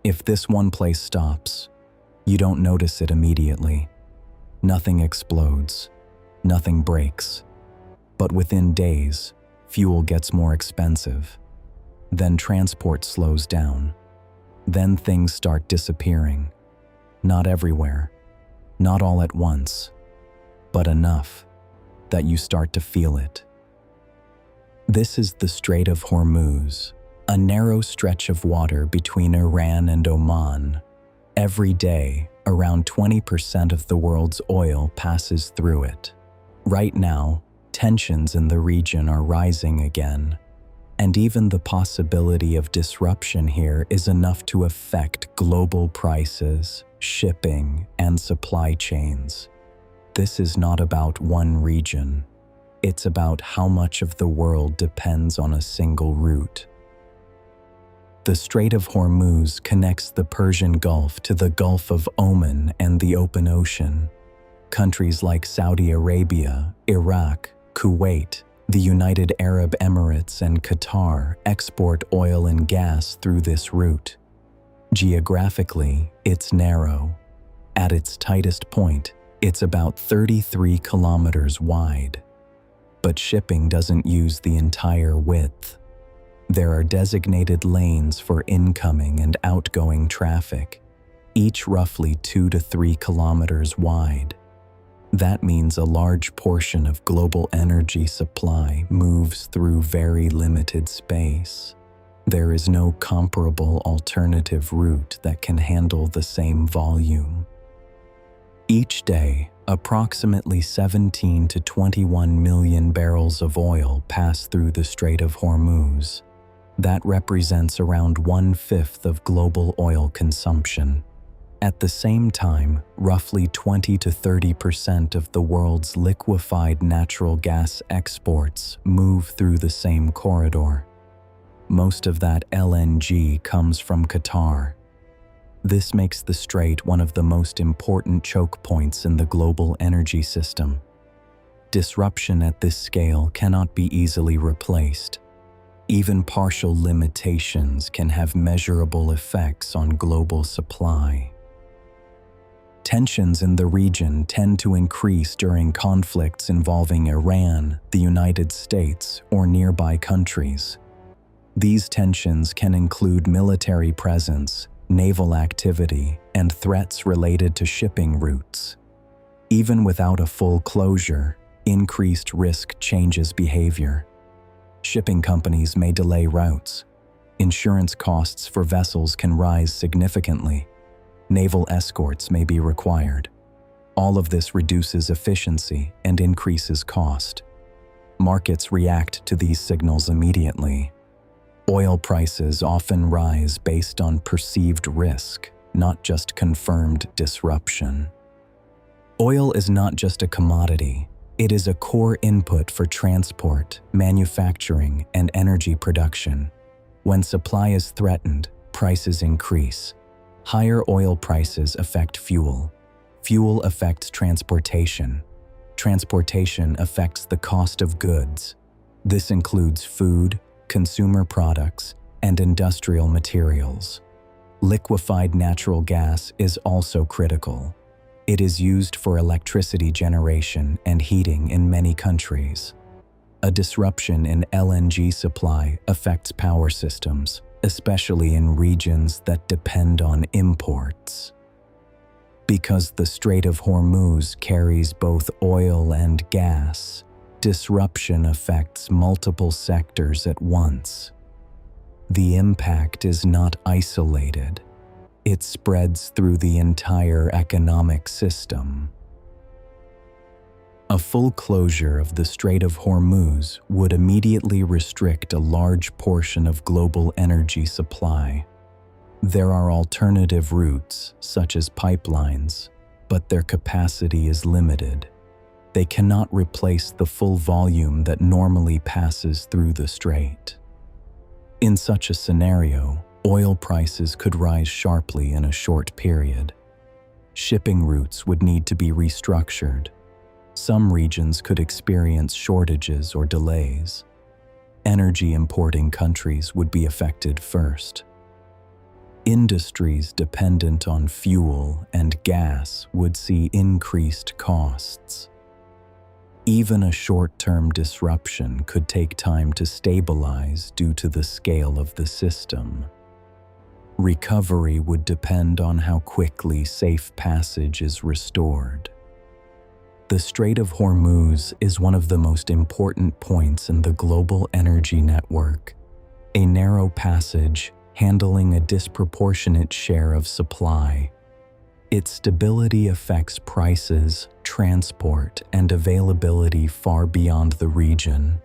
If this one place stops, you don't notice it immediately. Nothing explodes, nothing breaks. But within days, fuel gets more expensive. Then transport slows down. Then things start disappearing. Not everywhere, not all at once, but enough that you start to feel it. This is the Strait of Hormuz, a narrow stretch of water between Iran and Oman. Every day, around 20% of the world's oil passes through it. Right now, tensions in the region are rising again, and even the possibility of disruption here is enough to affect global prices, shipping, and supply chains. This is not about one region. It's about how much of the world depends on a single route. The Strait of Hormuz connects the Persian Gulf to the Gulf of Oman and the open ocean. Countries like Saudi Arabia, Iraq, Kuwait, the United Arab Emirates, and Qatar export oil and gas through this route. Geographically, it's narrow. At its tightest point, it's about 33 kilometers wide. But shipping doesn't use the entire width. There are designated lanes for incoming and outgoing traffic, each roughly 2 to 3 kilometers wide. That means a large portion of global energy supply moves through very limited space. There is no comparable alternative route that can handle the same volume. Each day, approximately 17 to 21 million barrels of oil pass through the Strait of Hormuz. That represents around 1/5 of global oil consumption. At the same time, roughly 20 to 30% of the world's liquefied natural gas exports move through the same corridor. Most of that LNG comes from Qatar. This makes the strait one of the most important choke points in the global energy system. Disruption at this scale cannot be easily replaced. Even partial limitations can have measurable effects on global supply. Tensions in the region tend to increase during conflicts involving Iran, the United States, or nearby countries. These tensions can include military presence, naval activity, and threats related to shipping routes. Even without a full closure, increased risk changes behavior. Shipping companies may delay routes. Insurance costs for vessels can rise significantly. Naval escorts may be required. All of this reduces efficiency and increases cost. Markets react to these signals immediately. Oil prices often rise based on perceived risk, not just confirmed disruption. Oil is not just a commodity. It is a core input for transport, manufacturing, and energy production. When supply is threatened, prices increase. Higher oil prices affect fuel. Fuel affects transportation. Transportation affects the cost of goods. This includes food, consumer products, and industrial materials. Liquefied natural gas is also critical. It is used for electricity generation and heating in many countries. A disruption in LNG supply affects power systems, especially in regions that depend on imports. Because the Strait of Hormuz carries both oil and gas, disruption affects multiple sectors at once. The impact is not isolated. It spreads through the entire economic system. A full closure of the Strait of Hormuz would immediately restrict a large portion of global energy supply. There are alternative routes, such as pipelines, but their capacity is limited. They cannot replace the full volume that normally passes through the strait. In such a scenario, oil prices could rise sharply in a short period. Shipping routes would need to be restructured. Some regions could experience shortages or delays. Energy importing countries would be affected first. Industries dependent on fuel and gas would see increased costs. Even a short-term disruption could take time to stabilize due to the scale of the system. Recovery would depend on how quickly safe passage is restored. The Strait of Hormuz is one of the most important points in the global energy network, a narrow passage handling a disproportionate share of supply. Its stability affects prices, transport, and availability far beyond the region.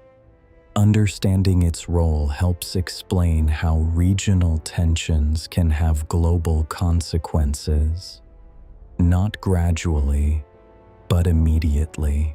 Understanding its role helps explain how regional tensions can have global consequences, not gradually, but immediately.